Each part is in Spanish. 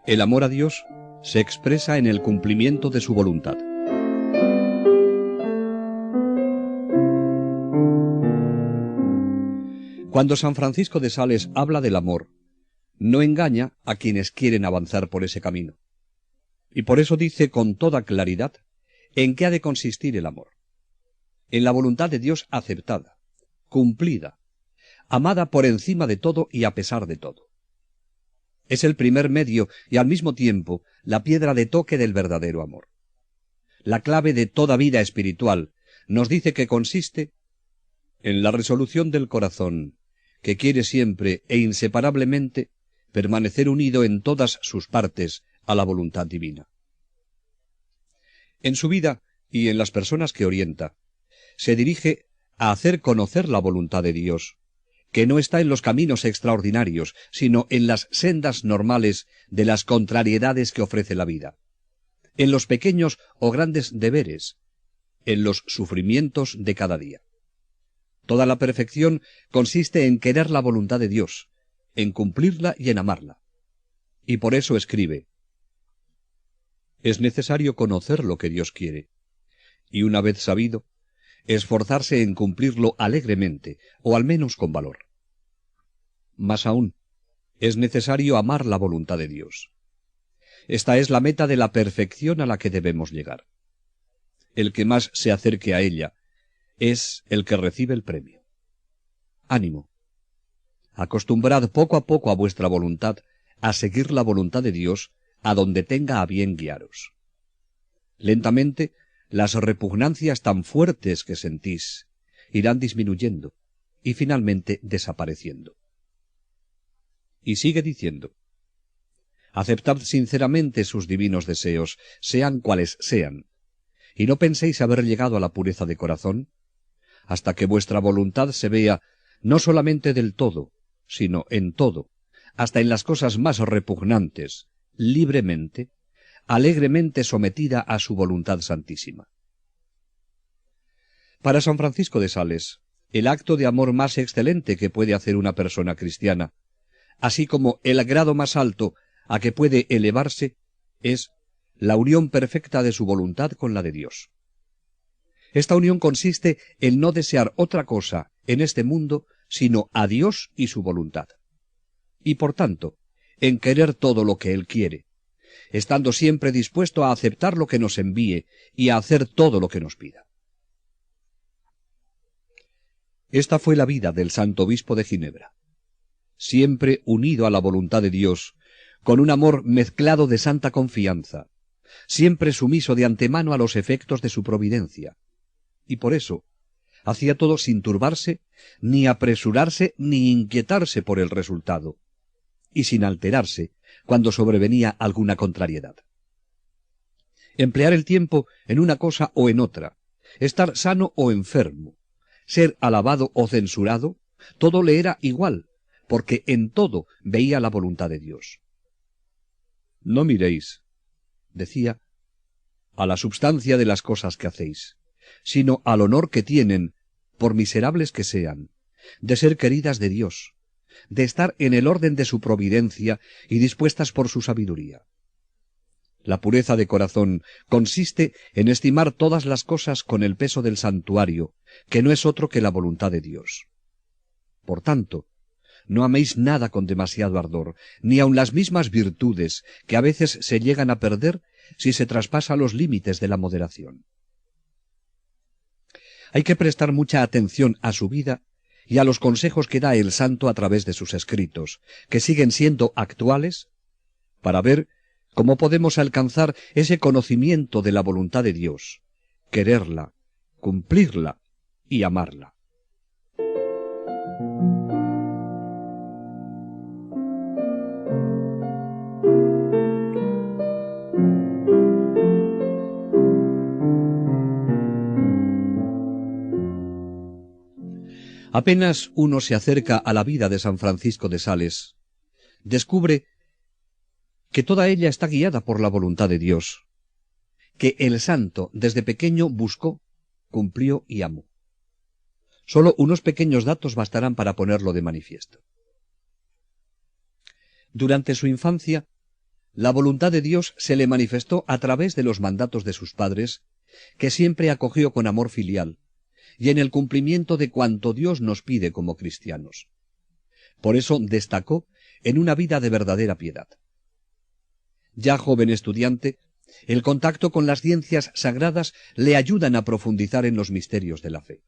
El amor a Dios se expresa en el cumplimiento de su voluntad. Cuando San Francisco de Sales habla del amor, no engaña a quienes quieren avanzar por ese camino. Y por eso dice con toda claridad en qué ha de consistir el amor. En la voluntad de Dios aceptada, cumplida, amada por encima de todo y a pesar de todo. Es el primer medio y al mismo tiempo la piedra de toque del verdadero amor. La clave de toda vida espiritual nos dice que consiste en la resolución del corazón, que quiere siempre e inseparablemente permanecer unido en todas sus partes a la voluntad divina. En su vida y en las personas que orienta, se dirige a hacer conocer la voluntad de Dios, que no está en los caminos extraordinarios, sino en las sendas normales de las contrariedades que ofrece la vida, en los pequeños o grandes deberes, en los sufrimientos de cada día. Toda la perfección consiste en querer la voluntad de Dios, en cumplirla y en amarla. Y por eso escribe: es necesario conocer lo que Dios quiere, y una vez sabido, esforzarse en cumplirlo alegremente, o al menos con valor. Más aún, es necesario amar la voluntad de Dios. Esta es la meta de la perfección a la que debemos llegar. El que más se acerque a ella es el que recibe el premio. Ánimo. Acostumbrad poco a poco a vuestra voluntad a seguir la voluntad de Dios a donde tenga a bien guiaros. Lentamente, las repugnancias tan fuertes que sentís irán disminuyendo y finalmente desapareciendo. Y sigue diciendo: aceptad sinceramente sus divinos deseos, sean cuales sean, y no penséis haber llegado a la pureza de corazón, hasta que vuestra voluntad se vea no solamente del todo, sino en todo, hasta en las cosas más repugnantes, libremente, alegremente sometida a su voluntad santísima. Para San Francisco de Sales, el acto de amor más excelente que puede hacer una persona cristiana, así como el grado más alto a que puede elevarse, es la unión perfecta de su voluntad con la de Dios. Esta unión consiste en no desear otra cosa en este mundo sino a Dios y su voluntad, y por tanto, en querer todo lo que Él quiere, estando siempre dispuesto a aceptar lo que nos envíe y a hacer todo lo que nos pida. Esta fue la vida del Santo Obispo de Ginebra, siempre unido a la voluntad de Dios, con un amor mezclado de santa confianza, siempre sumiso de antemano a los efectos de su providencia, y por eso hacía todo sin turbarse, ni apresurarse, ni inquietarse por el resultado, y sin alterarse cuando sobrevenía alguna contrariedad. Emplear el tiempo en una cosa o en otra, estar sano o enfermo, ser alabado o censurado, todo le era igual, porque en todo veía la voluntad de Dios. No miréis, decía, a la substancia de las cosas que hacéis, sino al honor que tienen, por miserables que sean, de ser queridas de Dios, de estar en el orden de su providencia y dispuestas por su sabiduría. La pureza de corazón consiste en estimar todas las cosas con el peso del santuario, que no es otro que la voluntad de Dios. Por tanto, no améis nada con demasiado ardor, ni aun las mismas virtudes, que a veces se llegan a perder si se traspasa los límites de la moderación. Hay que prestar mucha atención a su vida y a los consejos que da el santo a través de sus escritos, que siguen siendo actuales, para ver cómo podemos alcanzar ese conocimiento de la voluntad de Dios, quererla, cumplirla y amarla. Apenas uno se acerca a la vida de San Francisco de Sales, descubre que toda ella está guiada por la voluntad de Dios, que el santo desde pequeño buscó, cumplió y amó. Solo unos pequeños datos bastarán para ponerlo de manifiesto. Durante su infancia, La voluntad de Dios se le manifestó a través de los mandatos de sus padres, que siempre acogió con amor filial, y en el cumplimiento de cuanto Dios nos pide como cristianos. Por eso destacó en una vida de verdadera piedad. Ya joven estudiante, el contacto con las ciencias sagradas le ayudan a profundizar en los misterios de la fe.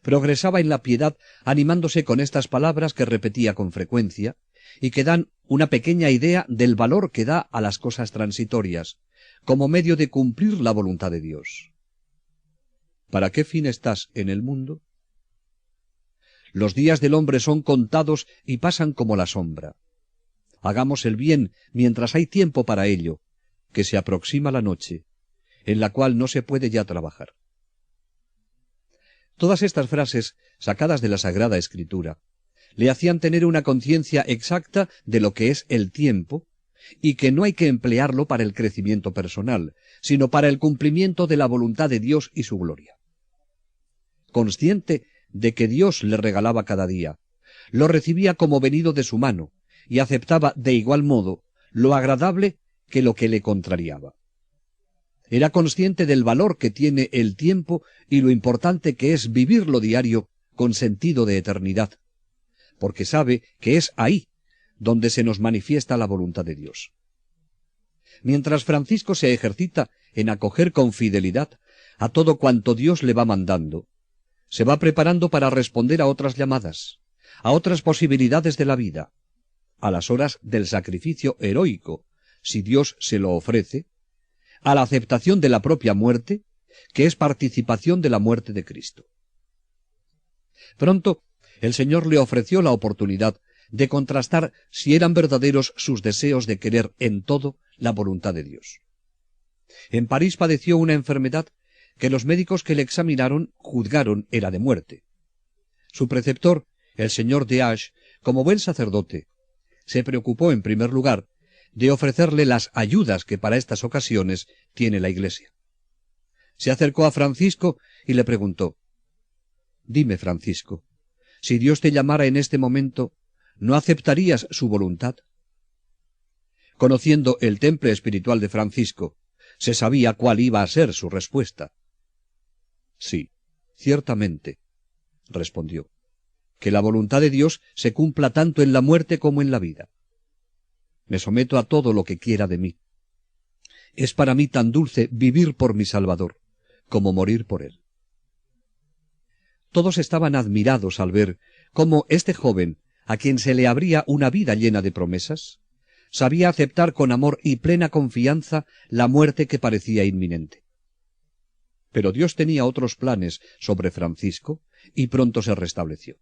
Progresaba en la piedad animándose con estas palabras que repetía con frecuencia y que dan una pequeña idea del valor que da a las cosas transitorias, como medio de cumplir la voluntad de Dios. ¿Para qué fin estás en el mundo? Los días del hombre son contados y pasan como la sombra. Hagamos el bien mientras hay tiempo para ello, que se aproxima la noche, en la cual no se puede ya trabajar. Todas estas frases, sacadas de la Sagrada Escritura, le hacían tener una conciencia exacta de lo que es el tiempo, y que no hay que emplearlo para el crecimiento personal, sino para el cumplimiento de la voluntad de Dios y su gloria. Consciente de que Dios le regalaba cada día, lo recibía como venido de su mano, y aceptaba de igual modo lo agradable que lo que le contrariaba. Era consciente del valor que tiene el tiempo y lo importante que es vivirlo diario con sentido de eternidad, porque sabe que es ahí donde se nos manifiesta la voluntad de Dios. Mientras Francisco se ejercita en acoger con fidelidad a todo cuanto Dios le va mandando, se va preparando para responder a otras llamadas, a otras posibilidades de la vida, a las horas del sacrificio heroico, si Dios se lo ofrece, a la aceptación de la propia muerte, que es participación de la muerte de Cristo. Pronto, el Señor le ofreció la oportunidad de contrastar si eran verdaderos sus deseos de querer en todo la voluntad de Dios. En París padeció una enfermedad que los médicos que le examinaron juzgaron era de muerte. Su preceptor, el señor de Ache, como buen sacerdote, se preocupó en primer lugar de ofrecerle las ayudas que para estas ocasiones tiene la Iglesia. Se acercó a Francisco y le preguntó: «Dime, Francisco, si Dios te llamara en este momento, ¿no aceptarías su voluntad?». Conociendo el temple espiritual de Francisco, se sabía cuál iba a ser su respuesta. «Sí, ciertamente», respondió, «que la voluntad de Dios se cumpla tanto en la muerte como en la vida. Me someto a todo lo que quiera de mí. Es para mí tan dulce vivir por mi Salvador, como morir por él». Todos estaban admirados al ver cómo este joven, a quien se le abría una vida llena de promesas, sabía aceptar con amor y plena confianza la muerte que parecía inminente. Pero Dios tenía otros planes sobre Francisco y pronto se restableció.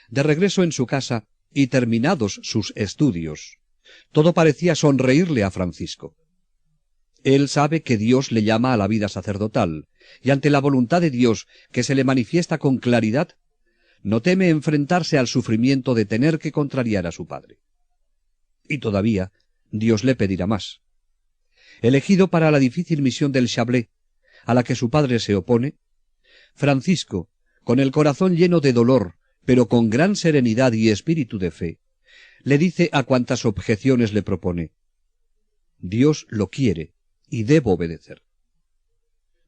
De regreso en su casa y terminados sus estudios, todo parecía sonreírle a Francisco. Él sabe que Dios le llama a la vida sacerdotal, y ante la voluntad de Dios que se le manifiesta con claridad, no teme enfrentarse al sufrimiento de tener que contrariar a su padre. Y todavía Dios le pedirá más. Elegido para la difícil misión del Chablais, a la que su padre se opone, Francisco, con el corazón lleno de dolor, pero con gran serenidad y espíritu de fe, le dice a cuantas objeciones le propone: «Dios lo quiere y debo obedecer.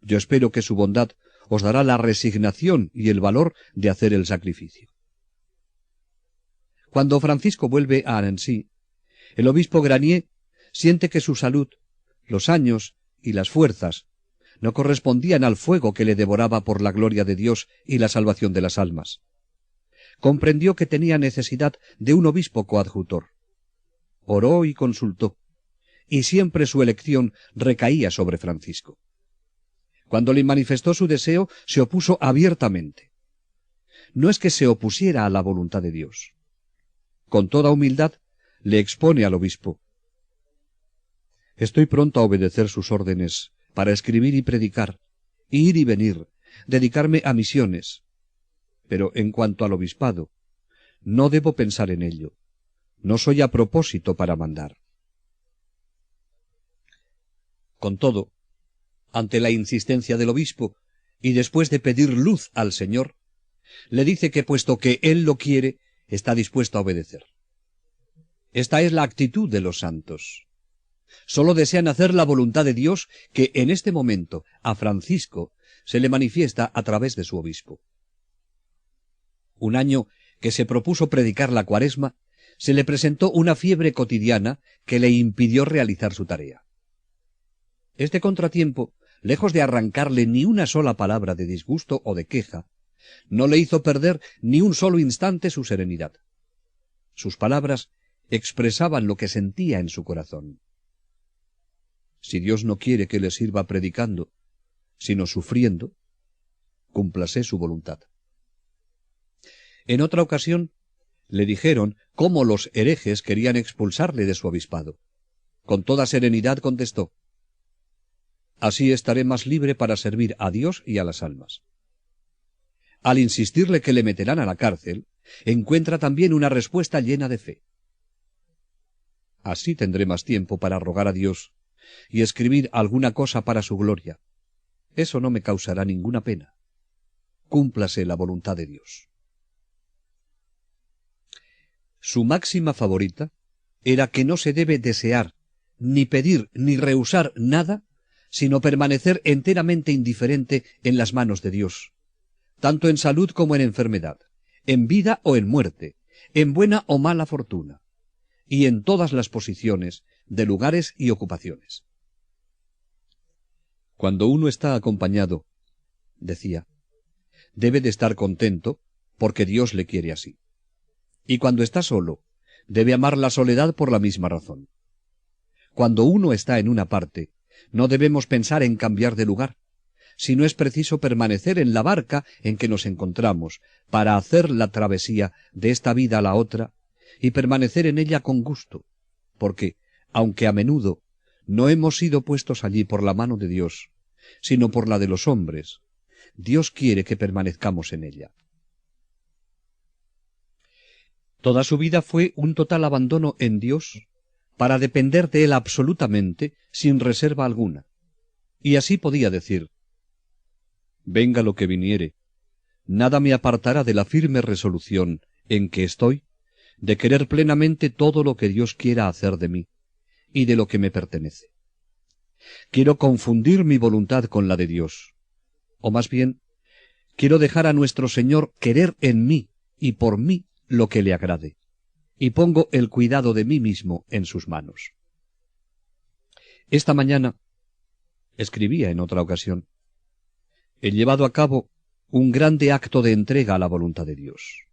Yo espero que su bondad os dará la resignación y el valor de hacer el sacrificio». Cuando Francisco vuelve a Annecy, el obispo Granier siente que su salud, los años y las fuerzas no correspondían al fuego que le devoraba por la gloria de Dios y la salvación de las almas. Comprendió que tenía necesidad de un obispo coadjutor. Oró y consultó, y siempre su elección recaía sobre Francisco. Cuando le manifestó su deseo, se opuso abiertamente. No es que se opusiera a la voluntad de Dios. Con toda humildad, le expone al obispo: «Estoy pronto a obedecer sus órdenes para escribir y predicar, ir y venir, dedicarme a misiones. Pero en cuanto al obispado, no debo pensar en ello. No soy a propósito para mandar». Con todo, ante la insistencia del obispo, y después de pedir luz al Señor, le dice que puesto que él lo quiere, está dispuesto a obedecer. Esta es la actitud de los santos. Solo desean hacer la voluntad de Dios, que en este momento a Francisco se le manifiesta a través de su obispo. Un año que se propuso predicar la Cuaresma, se le presentó una fiebre cotidiana que le impidió realizar su tarea. Este contratiempo, lejos de arrancarle ni una sola palabra de disgusto o de queja, no le hizo perder ni un solo instante su serenidad. Sus palabras expresaban lo que sentía en su corazón. Si Dios no quiere que le sirva predicando, sino sufriendo, cúmplase su voluntad. En otra ocasión, le dijeron cómo los herejes querían expulsarle de su obispado. Con toda serenidad contestó: «Así estaré más libre para servir a Dios y a las almas». Al insistirle que le meterán a la cárcel, encuentra también una respuesta llena de fe. «Así tendré más tiempo para rogar a Dios y escribir alguna cosa para su gloria. Eso no me causará ninguna pena. Cúmplase la voluntad de Dios». Su máxima favorita era que no se debe desear, ni pedir, ni rehusar nada, sino permanecer enteramente indiferente en las manos de Dios, tanto en salud como en enfermedad, en vida o en muerte, en buena o mala fortuna, y en todas las posiciones de lugares y ocupaciones. Cuando uno está acompañado, decía, debe de estar contento porque Dios le quiere así. Y cuando está solo, debe amar la soledad por la misma razón. Cuando uno está en una parte, no debemos pensar en cambiar de lugar, sino es preciso permanecer en la barca en que nos encontramos para hacer la travesía de esta vida a la otra y permanecer en ella con gusto, porque, aunque a menudo no hemos sido puestos allí por la mano de Dios, sino por la de los hombres, Dios quiere que permanezcamos en ella. Toda su vida fue un total abandono en Dios para depender de Él absolutamente, sin reserva alguna. Y así podía decir: «Venga lo que viniere, nada me apartará de la firme resolución en que estoy de querer plenamente todo lo que Dios quiera hacer de mí y de lo que me pertenece. Quiero confundir mi voluntad con la de Dios, o más bien, quiero dejar a nuestro Señor querer en mí y por mí lo que le agrade, y pongo el cuidado de mí mismo en sus manos». Esta mañana, escribía en otra ocasión, he llevado a cabo un grande acto de entrega a la voluntad de Dios.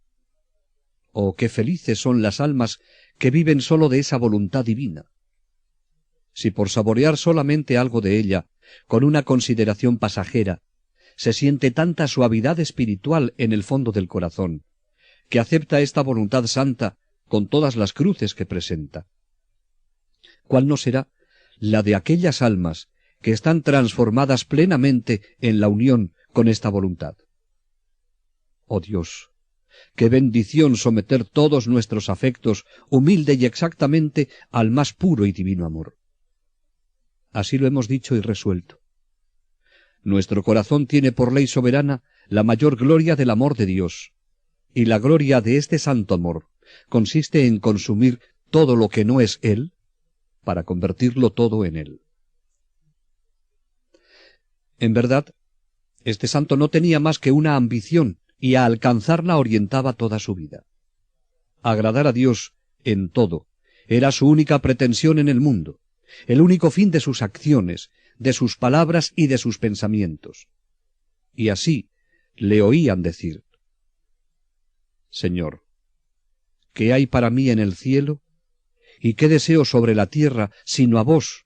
Oh, qué felices son las almas que viven sólo de esa voluntad divina. Si por saborear solamente algo de ella, con una consideración pasajera, se siente tanta suavidad espiritual en el fondo del corazón, que acepta esta voluntad santa con todas las cruces que presenta, ¿cuál no será la de aquellas almas que están transformadas plenamente en la unión con esta voluntad? Oh Dios, qué bendición someter todos nuestros afectos humilde y exactamente al más puro y divino amor. Así lo hemos dicho y resuelto. Nuestro corazón tiene por ley soberana la mayor gloria del amor de Dios, y la gloria de este santo amor consiste en consumir todo lo que no es Él, para convertirlo todo en Él. En verdad, este santo no tenía más que una ambición, y a alcanzarla orientaba toda su vida. Agradar a Dios en todo era su única pretensión en el mundo, el único fin de sus acciones, de sus palabras y de sus pensamientos. Y así le oían decir: «Señor, ¿qué hay para mí en el cielo? ¿Y qué deseo sobre la tierra sino a vos,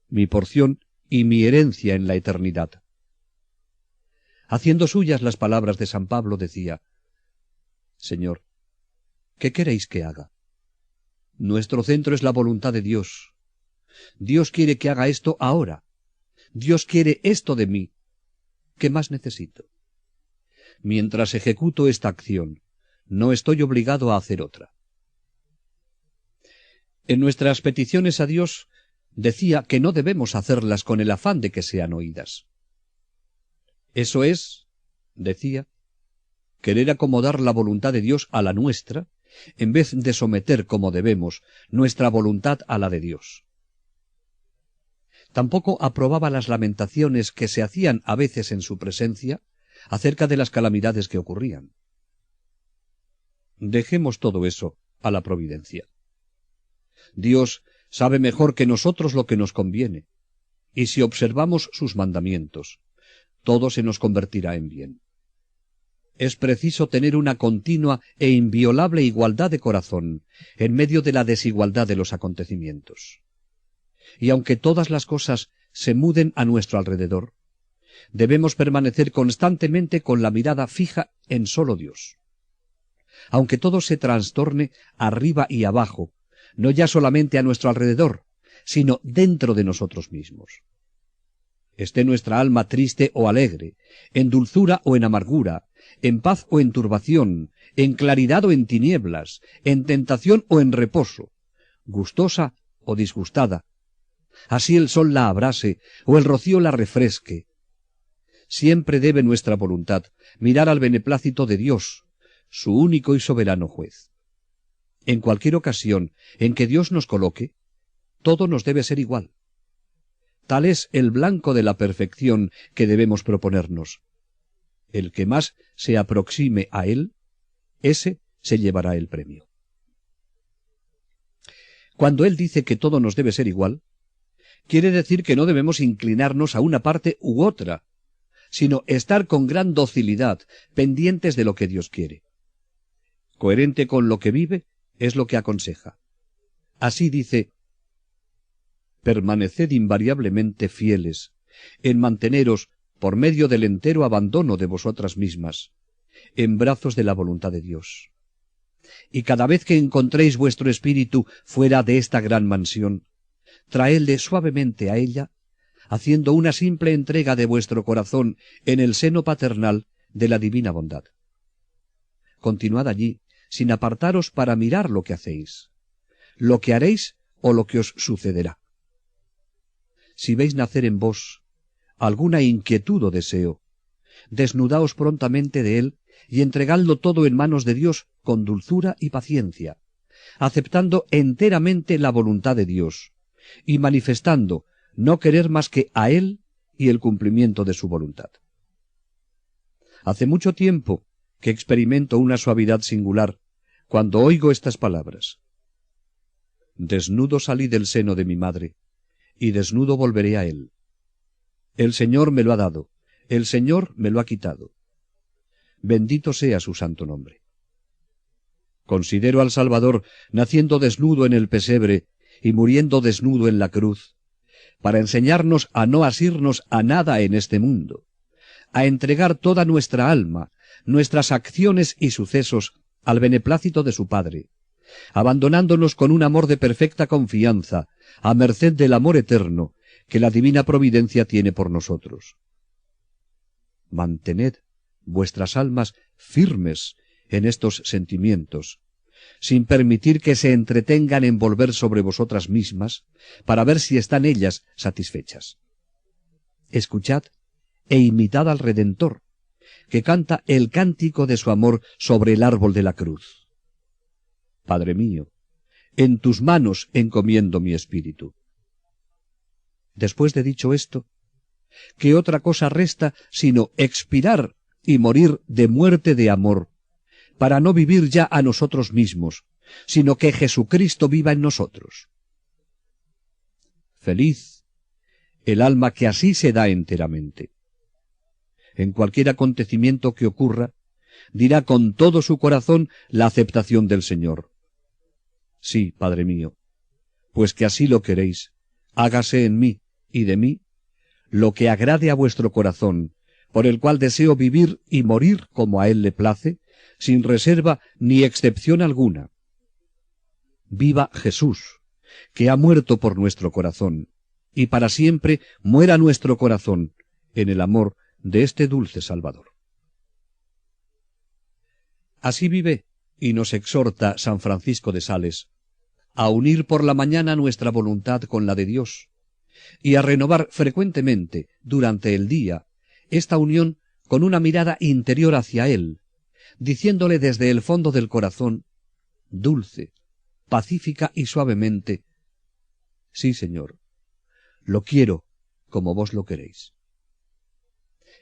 mi porción y mi herencia en la eternidad?» Haciendo suyas las palabras de San Pablo, decía: «Señor, ¿qué queréis que haga? Nuestro centro es la voluntad de Dios. Dios quiere que haga esto ahora. Dios quiere esto de mí. ¿Qué más necesito? Mientras ejecuto esta acción, no estoy obligado a hacer otra». En nuestras peticiones a Dios decía que no debemos hacerlas con el afán de que sean oídas. Eso es, decía, querer acomodar la voluntad de Dios a la nuestra en vez de someter como debemos nuestra voluntad a la de Dios. Tampoco aprobaba las lamentaciones que se hacían a veces en su presencia acerca de las calamidades que ocurrían. Dejemos todo eso a la providencia. Dios sabe mejor que nosotros lo que nos conviene, y si observamos sus mandamientos, todo se nos convertirá en bien. Es preciso tener una continua e inviolable igualdad de corazón en medio de la desigualdad de los acontecimientos. Y aunque todas las cosas se muden a nuestro alrededor, debemos permanecer constantemente con la mirada fija en solo Dios. Aunque todo se trastorne arriba y abajo, no ya solamente a nuestro alrededor, sino dentro de nosotros mismos. Esté nuestra alma triste o alegre, en dulzura o en amargura, en paz o en turbación, en claridad o en tinieblas, en tentación o en reposo, gustosa o disgustada, así el sol la abrase o el rocío la refresque. Siempre debe nuestra voluntad mirar al beneplácito de Dios, su único y soberano juez. En cualquier ocasión en que Dios nos coloque, todo nos debe ser igual. Tal es el blanco de la perfección que debemos proponernos. El que más se aproxime a él, ese se llevará el premio. Cuando él dice que todo nos debe ser igual, quiere decir que no debemos inclinarnos a una parte u otra, sino estar con gran docilidad, pendientes de lo que Dios quiere. Coherente con lo que vive, es lo que aconseja. Así dice: permaneced invariablemente fieles, en manteneros, por medio del entero abandono de vosotras mismas, en brazos de la voluntad de Dios. Y cada vez que encontréis vuestro espíritu fuera de esta gran mansión, traedle suavemente a ella, haciendo una simple entrega de vuestro corazón en el seno paternal de la divina bondad. Continuad allí, sin apartaros para mirar lo que hacéis, lo que haréis o lo que os sucederá. Si veis nacer en vos alguna inquietud o deseo, desnudaos prontamente de él y entregadlo todo en manos de Dios con dulzura y paciencia, aceptando enteramente la voluntad de Dios y manifestando no querer más que a él y el cumplimiento de su voluntad. Hace mucho tiempo que experimento una suavidad singular cuando oigo estas palabras: desnudo salí del seno de mi madre, y desnudo volveré a él. El Señor me lo ha dado, el Señor me lo ha quitado. Bendito sea su santo nombre. Considero al Salvador naciendo desnudo en el pesebre y muriendo desnudo en la cruz, para enseñarnos a no asirnos a nada en este mundo, a entregar toda nuestra alma, nuestras acciones y sucesos al beneplácito de su Padre, abandonándonos con un amor de perfecta confianza, a merced del amor eterno que la divina providencia tiene por nosotros. Mantened vuestras almas firmes en estos sentimientos, sin permitir que se entretengan en volver sobre vosotras mismas, para ver si están ellas satisfechas. Escuchad e imitad al Redentor, que canta el cántico de su amor sobre el árbol de la cruz. Padre mío, en tus manos encomiendo mi espíritu. Después de dicho esto, ¿qué otra cosa resta sino expirar y morir de muerte de amor, para no vivir ya a nosotros mismos, sino que Jesucristo viva en nosotros? Feliz el alma que así se da enteramente. En cualquier acontecimiento que ocurra, dirá con todo su corazón la aceptación del Señor. Sí, Padre mío, pues que así lo queréis, hágase en mí y de mí lo que agrade a vuestro corazón, por el cual deseo vivir y morir como a él le place, sin reserva ni excepción alguna. Viva Jesús, que ha muerto por nuestro corazón, y para siempre muera nuestro corazón en el amor de este dulce Salvador. Así vive y nos exhorta San Francisco de Sales a unir por la mañana nuestra voluntad con la de Dios, y a renovar frecuentemente, durante el día, esta unión con una mirada interior hacia Él, diciéndole desde el fondo del corazón: dulce, pacífica y suavemente: sí, Señor, lo quiero como vos lo queréis.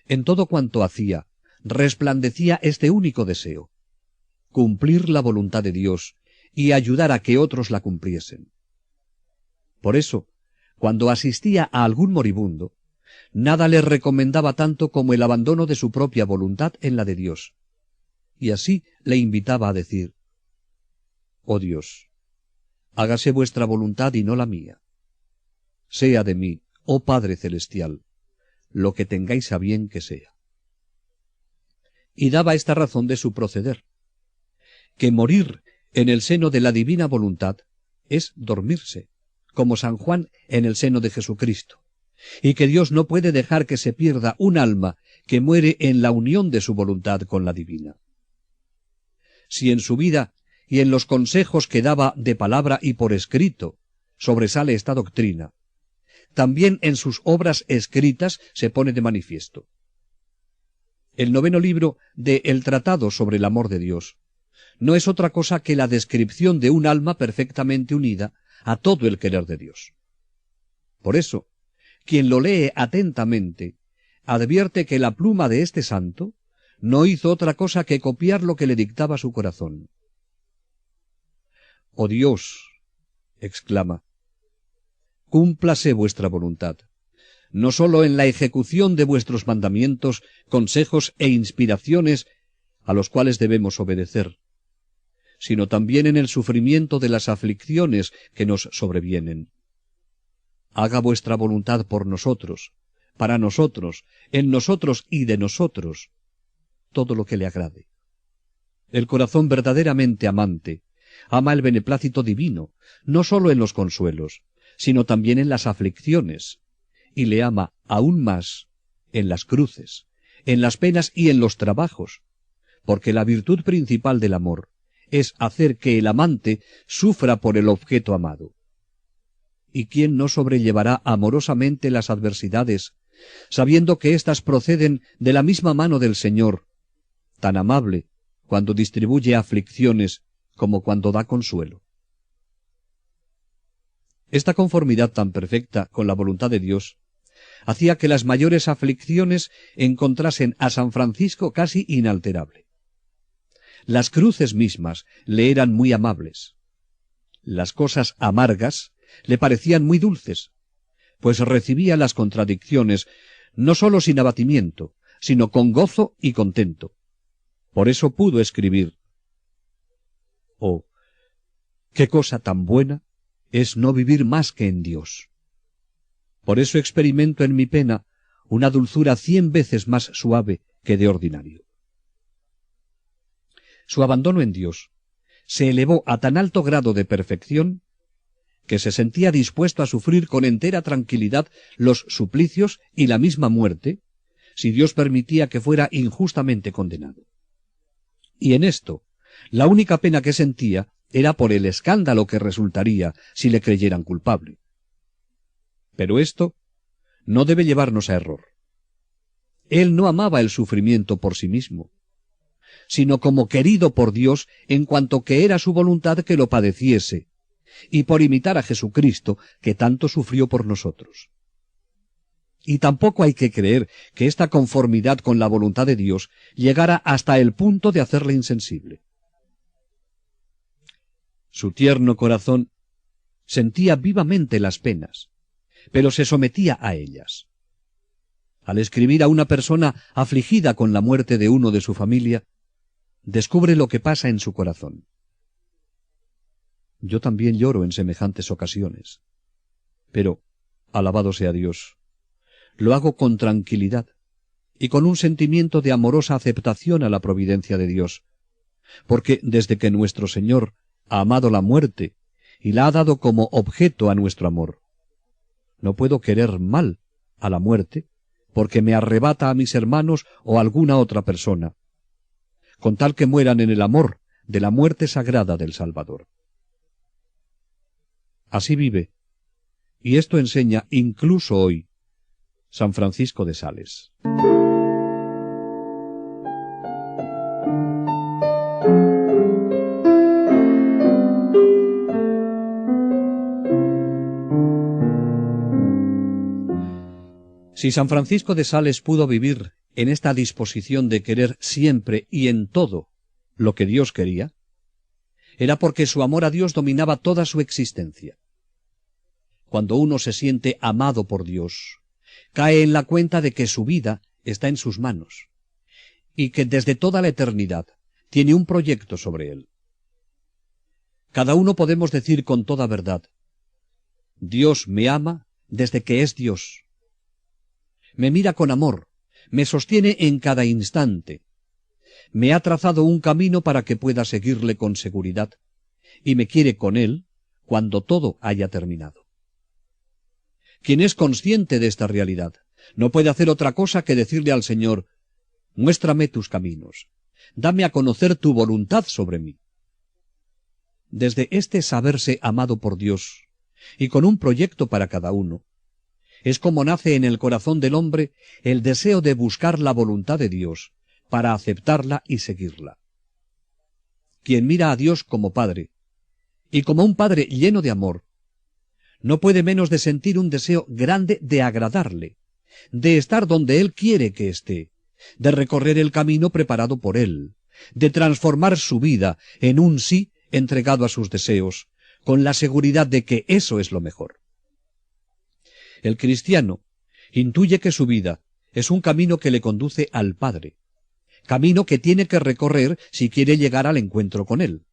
En todo cuanto hacía, resplandecía este único deseo: cumplir la voluntad de Dios y ayudar a que otros la cumpliesen. Por eso, cuando asistía a algún moribundo, nada le recomendaba tanto como el abandono de su propia voluntad en la de Dios, y así le invitaba a decir: oh Dios, hágase vuestra voluntad y no la mía. Sea de mí, oh Padre celestial, lo que tengáis a bien que sea. Y daba esta razón de su proceder: que morir en el seno de la divina voluntad es dormirse, como San Juan en el seno de Jesucristo, y que Dios no puede dejar que se pierda un alma que muere en la unión de su voluntad con la divina. Si en su vida y en los consejos que daba de palabra y por escrito sobresale esta doctrina, también en sus obras escritas se pone de manifiesto. El 9º libro de El Tratado sobre el Amor de Dios no es otra cosa que la descripción de un alma perfectamente unida a todo el querer de Dios. Por eso, quien lo lee atentamente advierte que la pluma de este santo no hizo otra cosa que copiar lo que le dictaba su corazón. «Oh Dios», exclama, «cúmplase vuestra voluntad, no sólo en la ejecución de vuestros mandamientos, consejos e inspiraciones a los cuales debemos obedecer, sino también en el sufrimiento de las aflicciones que nos sobrevienen. Haga vuestra voluntad por nosotros, para nosotros, en nosotros y de nosotros, todo lo que le agrade». El corazón verdaderamente amante ama el beneplácito divino, no sólo en los consuelos, sino también en las aflicciones, y le ama aún más en las cruces, en las penas y en los trabajos, porque la virtud principal del amor es hacer que el amante sufra por el objeto amado. ¿Y quién no sobrellevará amorosamente las adversidades, sabiendo que éstas proceden de la misma mano del Señor, tan amable cuando distribuye aflicciones como cuando da consuelo? Esta conformidad tan perfecta con la voluntad de Dios hacía que las mayores aflicciones encontrasen a San Francisco casi inalterable. Las cruces mismas le eran muy amables. Las cosas amargas le parecían muy dulces, pues recibía las contradicciones no sólo sin abatimiento, sino con gozo y contento. Por eso pudo escribir: «Oh, qué cosa tan buena es no vivir más que en Dios. Por eso experimento en mi pena una dulzura 100 veces más suave que de ordinario». Su abandono en Dios se elevó a tan alto grado de perfección que se sentía dispuesto a sufrir con entera tranquilidad los suplicios y la misma muerte, si Dios permitía que fuera injustamente condenado. Y en esto, la única pena que sentía era por el escándalo que resultaría si le creyeran culpable. Pero esto no debe llevarnos a error. Él no amaba el sufrimiento por sí mismo, sino como querido por Dios en cuanto que era su voluntad que lo padeciese, y por imitar a Jesucristo, que tanto sufrió por nosotros. Y tampoco hay que creer que esta conformidad con la voluntad de Dios llegara hasta el punto de hacerle insensible. Su tierno corazón sentía vivamente las penas, pero se sometía a ellas. Al escribir a una persona afligida con la muerte de uno de su familia, descubre lo que pasa en su corazón. Yo también lloro en semejantes ocasiones, pero, alabado sea Dios, lo hago con tranquilidad y con un sentimiento de amorosa aceptación a la providencia de Dios, porque desde que nuestro Señor ha amado la muerte y la ha dado como objeto a nuestro amor, no puedo querer mal a la muerte porque me arrebata a mis hermanos o a alguna otra persona, con tal que mueran en el amor de la muerte sagrada del Salvador. Así vive, y esto enseña incluso hoy San Francisco de Sales. Si San Francisco de Sales pudo vivir en esta disposición de querer siempre y en todo lo que Dios quería, era porque su amor a Dios dominaba toda su existencia. Cuando uno se siente amado por Dios, cae en la cuenta de que su vida está en sus manos y que desde toda la eternidad tiene un proyecto sobre él. Cada uno podemos decir con toda verdad: Dios me ama desde que es Dios. Me mira con amor, me sostiene en cada instante. Me ha trazado un camino para que pueda seguirle con seguridad, y me quiere con él cuando todo haya terminado. Quien es consciente de esta realidad no puede hacer otra cosa que decirle al Señor: muéstrame tus caminos, dame a conocer tu voluntad sobre mí. Desde este saberse amado por Dios, y con un proyecto para cada uno, es como nace en el corazón del hombre el deseo de buscar la voluntad de Dios, para aceptarla y seguirla. Quien mira a Dios como Padre, y como un Padre lleno de amor, no puede menos de sentir un deseo grande de agradarle, de estar donde Él quiere que esté, de recorrer el camino preparado por Él, de transformar su vida en un sí entregado a sus deseos, con la seguridad de que eso es lo mejor. El cristiano intuye que su vida es un camino que le conduce al Padre, camino que tiene que recorrer si quiere llegar al encuentro con Él.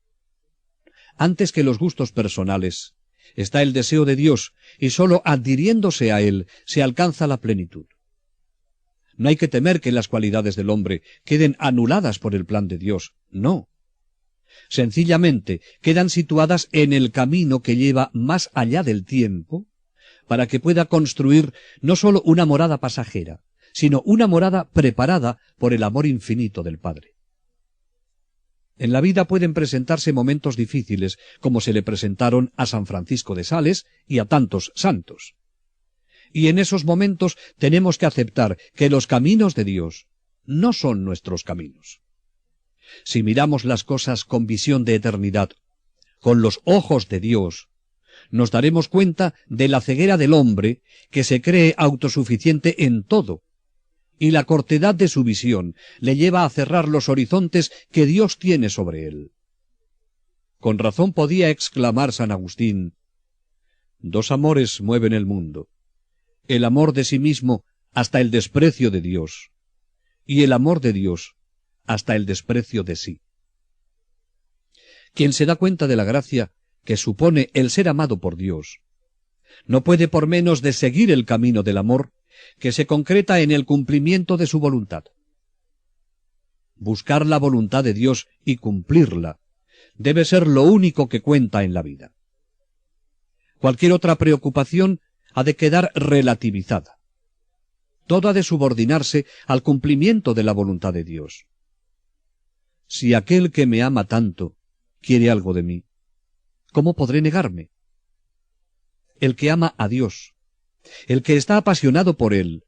Antes que los gustos personales, está el deseo de Dios, y sólo adhiriéndose a Él se alcanza la plenitud. No hay que temer que las cualidades del hombre queden anuladas por el plan de Dios, no. Sencillamente quedan situadas en el camino que lleva más allá del tiempo, para que pueda construir no sólo una morada pasajera, sino una morada preparada por el amor infinito del Padre. En la vida pueden presentarse momentos difíciles, como se le presentaron a San Francisco de Sales y a tantos santos. Y en esos momentos tenemos que aceptar que los caminos de Dios no son nuestros caminos. Si miramos las cosas con visión de eternidad, con los ojos de Dios, nos daremos cuenta de la ceguera del hombre que se cree autosuficiente en todo, y la cortedad de su visión le lleva a cerrar los horizontes que Dios tiene sobre él. Con razón podía exclamar San Agustín: dos amores mueven el mundo, el amor de sí mismo hasta el desprecio de Dios, y el amor de Dios hasta el desprecio de sí. Quien se da cuenta de la gracia que supone el ser amado por Dios, no puede por menos de seguir el camino del amor que se concreta en el cumplimiento de su voluntad. Buscar la voluntad de Dios y cumplirla debe ser lo único que cuenta en la vida. Cualquier otra preocupación ha de quedar relativizada. Todo ha de subordinarse al cumplimiento de la voluntad de Dios. Si aquel que me ama tanto quiere algo de mí, ¿cómo podré negarme? El que ama a Dios, el que está apasionado por Él,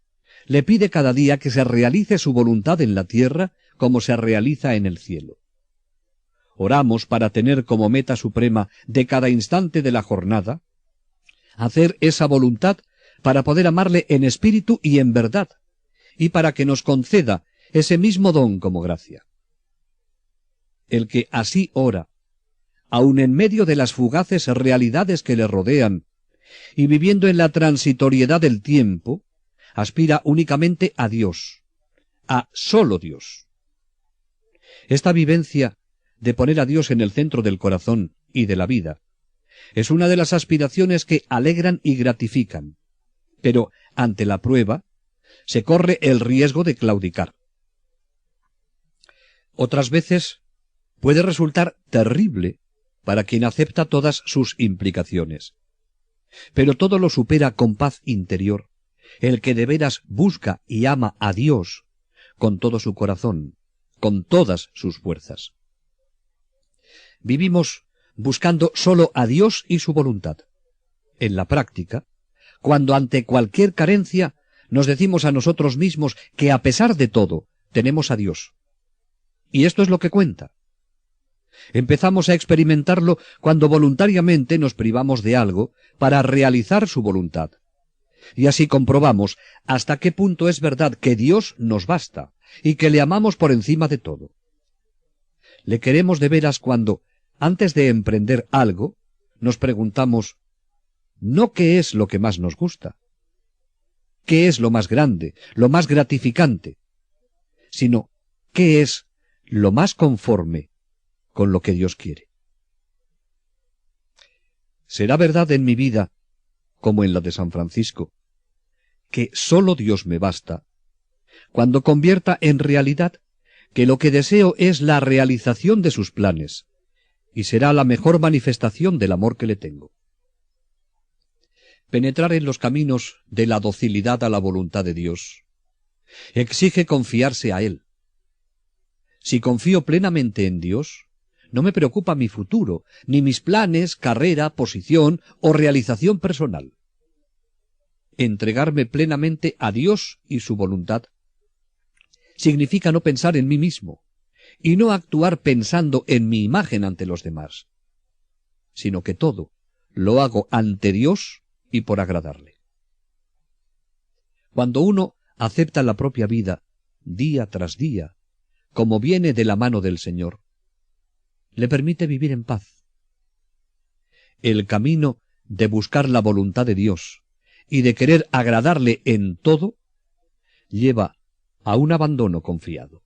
le pide cada día que se realice su voluntad en la tierra como se realiza en el cielo. Oramos para tener como meta suprema de cada instante de la jornada hacer esa voluntad para poder amarle en espíritu y en verdad, y para que nos conceda ese mismo don como gracia. El que así ora, aun en medio de las fugaces realidades que le rodean, y viviendo en la transitoriedad del tiempo, aspira únicamente a Dios, a solo Dios. Esta vivencia de poner a Dios en el centro del corazón y de la vida es una de las aspiraciones que alegran y gratifican, pero ante la prueba se corre el riesgo de claudicar. Otras veces puede resultar terrible para quien acepta todas sus implicaciones, pero todo lo supera con paz interior el que de veras busca y ama a Dios con todo su corazón, con todas sus fuerzas. Vivimos buscando solo a Dios y su voluntad. En la práctica, cuando ante cualquier carencia nos decimos a nosotros mismos que a pesar de todo tenemos a Dios. Y esto es lo que cuenta. Empezamos a experimentarlo cuando voluntariamente nos privamos de algo para realizar su voluntad. y así comprobamos hasta qué punto es verdad que Dios nos basta y que le amamos por encima de todo. Le queremos de veras cuando, antes de emprender algo, nos preguntamos, no qué es lo que más nos gusta, qué es lo más grande, lo más gratificante, sino qué es lo más conforme con lo que Dios quiere. ¿Será verdad en mi vida, como en la de San Francisco, que sólo Dios me basta, cuando convierta en realidad que lo que deseo es la realización de sus planes, y será la mejor manifestación del amor que le tengo? Penetrar en los caminos de la docilidad a la voluntad de Dios exige confiarse a Él. Si confío plenamente en Dios, no me preocupa mi futuro, ni mis planes, carrera, posición o realización personal. Entregarme plenamente a Dios y su voluntad significa no pensar en mí mismo, y no actuar pensando en mi imagen ante los demás, sino que todo lo hago ante Dios y por agradarle. Cuando uno acepta la propia vida, día tras día, como viene de la mano del Señor, le permite vivir en paz. El camino de buscar la voluntad de Dios y de querer agradarle en todo, lleva a un abandono confiado.